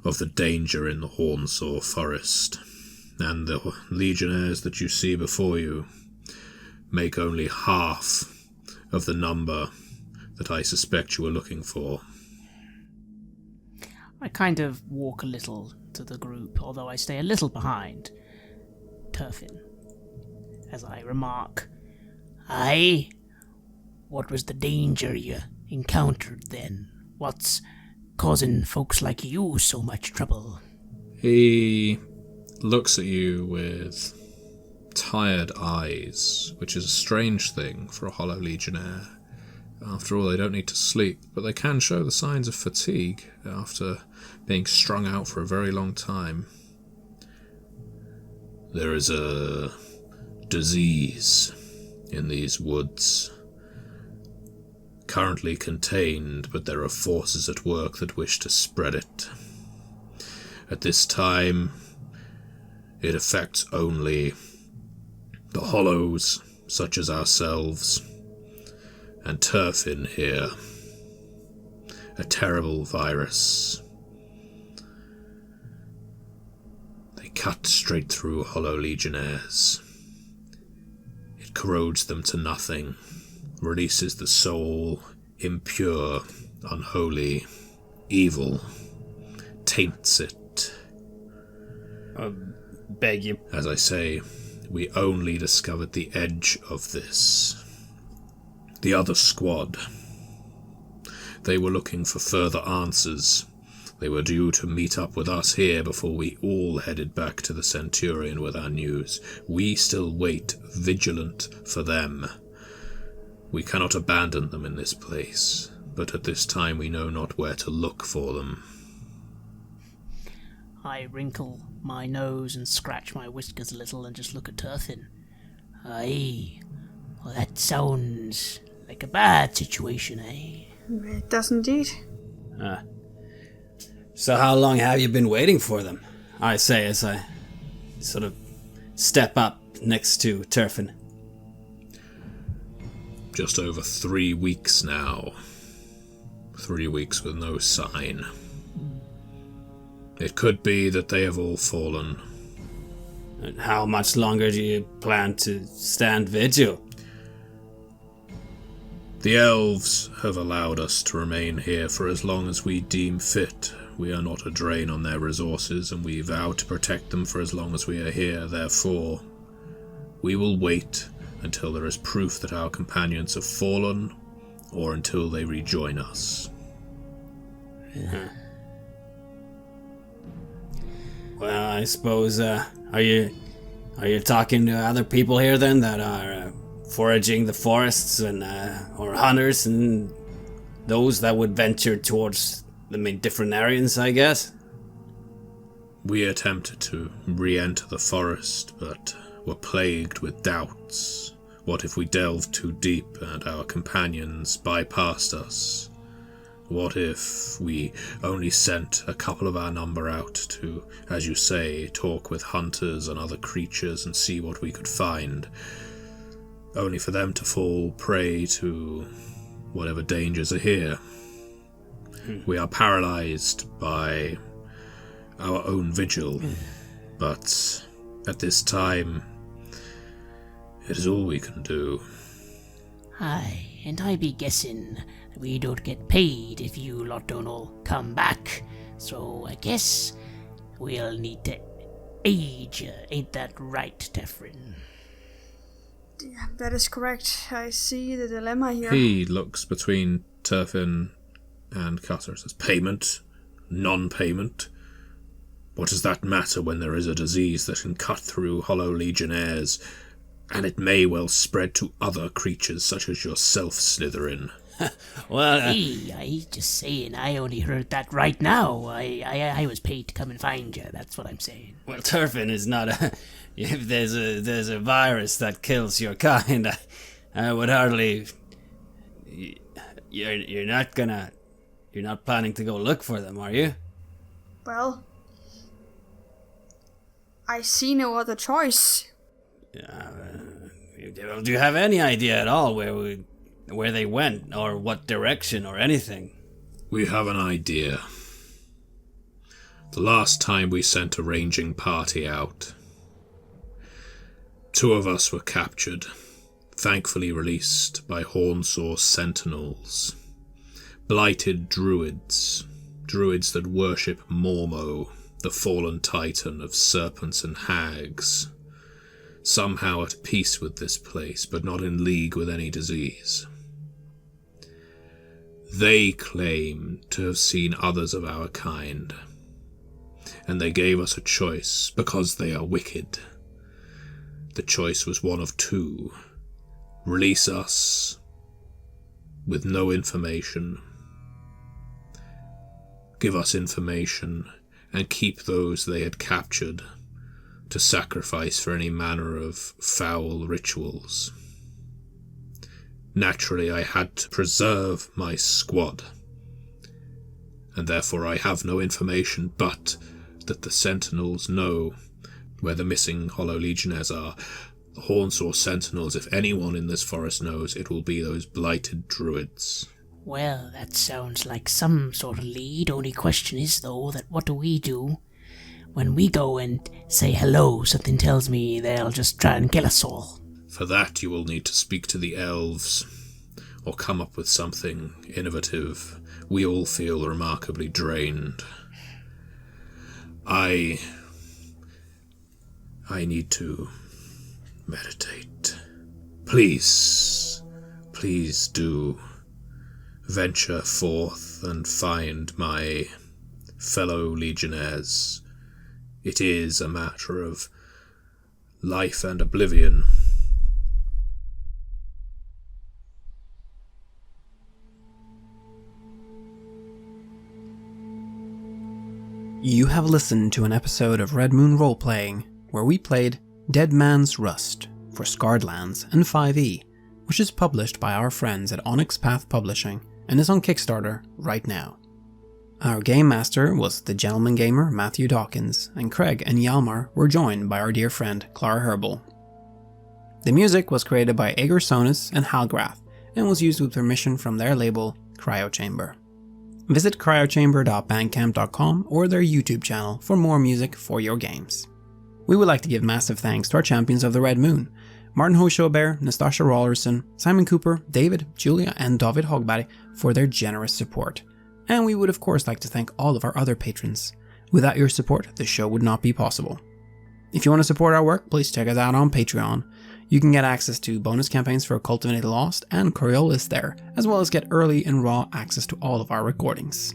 of the danger in the Hornsaw Forest, and the Legionnaires that you see before you make only half of the number that I suspect you are looking for. I kind of walk a little to the group, although I stay a little behind Terfin, as I remark, "Aye, what was the danger you encountered then? What's causing folks like you so much trouble?" He looks at you with tired eyes, which is a strange thing for a Hollow Legionnaire. After all, they don't need to sleep, but they can show the signs of fatigue after being strung out for a very long time. There is a disease in these woods, currently contained, but there are forces at work that wish to spread it. At this time, it affects only the hollows, such as ourselves, and Terfin here. A terrible virus. They cut straight through Hollow Legionnaires. It corrodes them to nothing, releases the soul, impure, unholy, evil, taints it. Beg you. As I say, we only discovered the edge of this. The other squad, they were looking for further answers. They were due to meet up with us here before we all headed back to the Centurion with our news. We still wait, vigilant for them. We cannot abandon them in this place, but at this time we know not where to look for them. I wrinkle my nose and scratch my whiskers a little and just look at Terfin. Aye, well, that sounds like a bad situation, eh? It does indeed. So how long have you been waiting for them? I say as I sort of step up next to Terfin. Just over 3 weeks now. 3 weeks with no sign. It could be that they have all fallen. And how much longer do you plan to stand vigil? The elves have allowed us to remain here for as long as we deem fit. We are not a drain on their resources, and we vow to protect them for as long as we are here. Therefore, we will wait until there is proof that our companions have fallen, or until they rejoin us. Well, I suppose, are you talking to other people here then that are foraging the forests and or hunters and those that would venture towards the different areas, I guess? We attempted to re-enter the forest, but were plagued with doubts. What if we delved too deep and our companions bypassed us? What if we only sent a couple of our number out to, as you say, talk with hunters and other creatures and see what we could find, only for them to fall prey to whatever dangers are here? We are paralyzed by our own vigil, but at this time, it is all we can do. Aye, and I be guessing we don't get paid if you lot don't all come back, so I guess we'll need to aid you, ain't that right, Terfin? Yeah, that is correct. I see the dilemma here. He looks between Terfin and Cutter. Says, payment? Non-payment? What does that matter when there is a disease that can cut through Hollow Legionnaires, and it may well spread to other creatures such as yourself, Slytherin? Well, Hey, I just saying, I only heard that right now. I was paid to come and find you, that's what I'm saying. well, Terfin is not a. If there's a virus that kills your kind, I would hardly. You're not planning to go look for them, are you? Well, I see no other choice. Do you have any idea at all where they went, or what direction, or anything? We have an idea. The last time we sent a ranging party out, 2 of us were captured, thankfully released by Hornsaw sentinels. Blighted druids that worship Mormo, the fallen titan of serpents and hags. Somehow at peace with this place, but not in league with any disease. They claim to have seen others of our kind, and they gave us a choice because they are wicked. The choice was one of 2. Release us with no information. Give us information and keep those they had captured to sacrifice for any manner of foul rituals. Naturally, I had to preserve my squad, and therefore I have no information but that the sentinels know where the missing Hollow Legionnaires are. The Hornsaw sentinels, if anyone in this forest knows, it will be those blighted druids. Well, that sounds like some sort of lead. Only question is, though, that what do we do? When we go and say hello, something tells me they'll just try and kill us all. For that, you will need to speak to the elves, or come up with something innovative. We all feel remarkably drained. I need to meditate. Please do venture forth and find my fellow Legionnaires. It is a matter of life and oblivion. You have listened to an episode of Red Moon Roleplaying, where we played Dead Man's Rust for Scarred Lands and 5e, which is published by our friends at Onyx Path Publishing and is on Kickstarter right now. Our game master was the gentleman gamer Matthew Dawkins, and Craig and Hjalmar were joined by our dear friend Klara Herbøl. The music was created by Ager Sonis and Halgrath, and was used with permission from their label Cryochamber. Visit cryochamber.bandcamp.com or their YouTube channel for more music for your games. We would like to give massive thanks to our champions of the Red Moon, Martin Heuschober, Nastasia Raulerson, Simon Cooper, David, Julia, and David Hagberg for their generous support. And we would of course like to thank all of our other patrons. Without your support, the show would not be possible. If you want to support our work, please check us out on Patreon. You can get access to bonus campaigns for Cultivated Lost and Coriolis there, as well as get early and raw access to all of our recordings.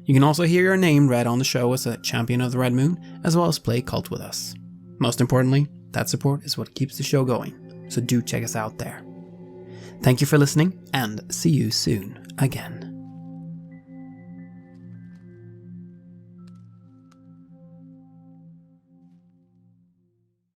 You can also hear your name read on the show as a champion of the Red Moon, as well as play Cult with us. Most importantly, that support is what keeps the show going, so do check us out there. Thank you for listening, and see you soon again.